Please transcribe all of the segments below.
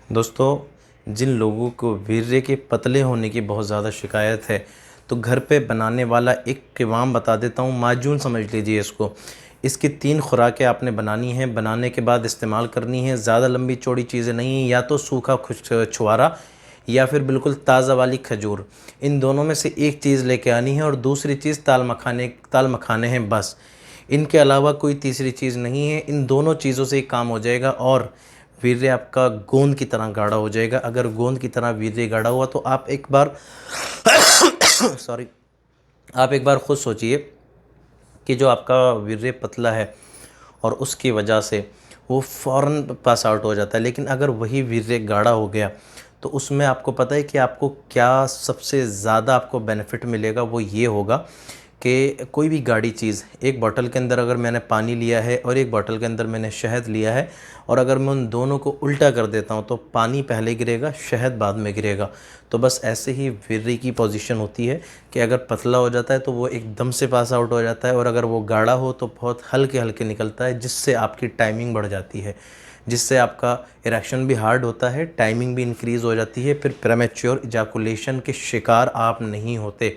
दोस्तों, जिन लोगों को वीर्य के पतले होने की बहुत ज़्यादा शिकायत है, तो घर पे बनाने वाला एक क़िवाम बता देता हूँ, माजून समझ लीजिए इसको। इसकी 3 खुराकें आपने बनानी हैं, बनाने के बाद इस्तेमाल करनी है। ज़्यादा लंबी चौड़ी चीज़ें नहीं हैं, या तो सूखा छुआरा या फिर बिल्कुल ताज़ा वाली खजूर। इन दोनों में से एक चीज़ लेके आनी है और दूसरी चीज़ ताल मखाने हैं बस। इनके अलावा कोई तीसरी चीज़ नहीं है। इन दोनों चीज़ों से ही काम हो जाएगा और वीर्य आपका गोंद की तरह गाढ़ा हो जाएगा। अगर गोंद की तरह वीर्य गाढ़ा हुआ तो आप एक बार सॉरी, आप एक बार खुद सोचिए कि जो आपका वीर्य पतला है और उसकी वजह से वो फ़ौरन पास आउट हो जाता है, लेकिन अगर वही वीर्य गाढ़ा हो गया तो उसमें आपको पता है कि आपको क्या सबसे ज़्यादा आपको बेनिफिट मिलेगा। वो ये होगा कि कोई भी गाढ़ी चीज़, एक बोतल के अंदर अगर मैंने पानी लिया है और एक बोतल के अंदर मैंने शहद लिया है, और अगर मैं उन दोनों को उल्टा कर देता हूँ तो पानी पहले गिरेगा, शहद बाद में गिरेगा। तो बस ऐसे ही वीर्य की पोजीशन होती है कि अगर पतला हो जाता है तो वो एकदम से पास आउट हो जाता है, और अगर वो गाढ़ा हो तो बहुत हल्के हल्के निकलता है, जिससे आपकी टाइमिंग बढ़ जाती है, जिससे आपका इरेक्शन भी हार्ड होता है, टाइमिंग भी इंक्रीज़ हो जाती है। फिर प्रेमेच्योर इजाकुलेशन के शिकार आप नहीं होते,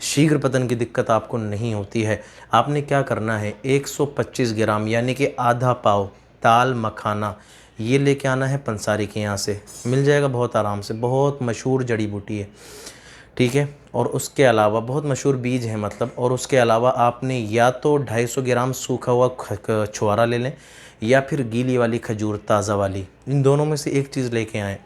शीघ्र पतन की दिक्कत आपको नहीं होती है। आपने क्या करना है, 125 ग्राम यानी कि आधा पाव ताल मखाना ये लेके आना है। पंसारी के यहाँ से मिल जाएगा बहुत आराम से, बहुत मशहूर जड़ी बूटी है, ठीक है। और उसके अलावा बहुत मशहूर बीज है मतलब। और उसके अलावा आपने या तो 250 ग्राम सूखा हुआ छुआरा ले लें, या फिर गीली वाली खजूर ताज़ा वाली, इन दोनों में से एक चीज़ लेके आएँ।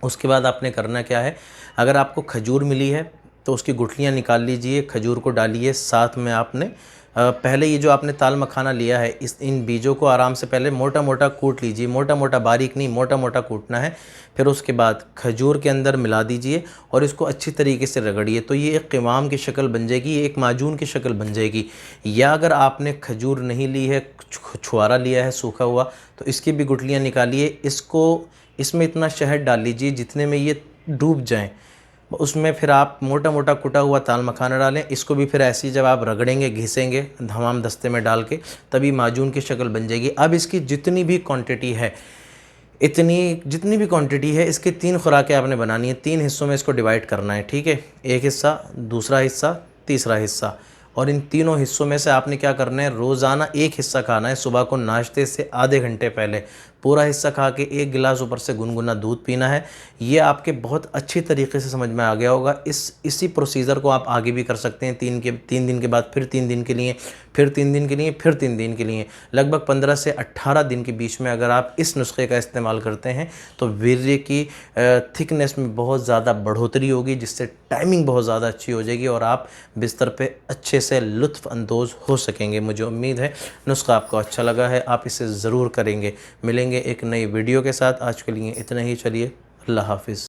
उसके बाद आपने करना क्या है, अगर आपको खजूर मिली है तो उसकी गुठलियाँ निकाल लीजिए, खजूर को डालिए, साथ में आपने पहले ये जो आपने ताल मखाना लिया है, इन बीजों को आराम से पहले मोटा मोटा कूट लीजिए। मोटा मोटा, बारीक नहीं, मोटा मोटा कूटना है। फिर उसके बाद खजूर के अंदर मिला दीजिए और इसको अच्छी तरीके से रगड़िए, तो ये एक क़िवाम की शक्ल बन जाएगी, एक माजून की शक्ल बन जाएगी। या अगर आपने खजूर नहीं ली है, छुआरा लिया है सूखा हुआ, तो इसकी भी गुठलियाँ निकालिए। इसमें इतना शहद डाल लीजिए जितने में ये डूब जाएं, उसमें फिर आप मोटा मोटा कुटा हुआ ताल मखाना डालें। इसको भी फिर ऐसे ही जब आप रगड़ेंगे, घिसेंगे हमाम दस्ते में डाल के, तभी माजून की शक्ल बन जाएगी। अब इसकी जितनी भी क्वांटिटी है, जितनी भी क्वांटिटी है, इसकी 3 खुराकें आपने बनानी है। 3 हिस्सों में इसको डिवाइड करना है, ठीक है। एक हिस्सा, दूसरा हिस्सा, तीसरा हिस्सा। और इन तीनों हिस्सों में से आपने क्या करना है, रोज़ाना एक हिस्सा खाना है। सुबह को नाश्ते से आधे घंटे पहले पूरा हिस्सा खा के 1 गिलास ऊपर से गुनगुना दूध पीना है। ये आपके बहुत अच्छी तरीके से समझ में आ गया होगा। इसी प्रोसीजर को आप आगे भी कर सकते हैं। 3 दिन के बाद फिर 3 दिन के लिए, फिर 3 दिन के लिए, फिर 3 दिन के लिए, लगभग 15 से 18 दिन के बीच में अगर आप इस नुस्खे का इस्तेमाल करते हैं तो वीर्य की थिकनेस में बहुत ज़्यादा बढ़ोतरी होगी, जिससे टाइमिंग बहुत ज़्यादा अच्छी हो जाएगी और आप बिस्तर पे अच्छे से लुत्फ़ अंदोज़ हो सकेंगे। मुझे उम्मीद है नुस्खा आपको अच्छा लगा है, आप इसे ज़रूर करेंगे। मिलेंगे एक नई वीडियो के साथ। आज के लिए इतना ही, चलिए, अल्लाह हाफ़िज़।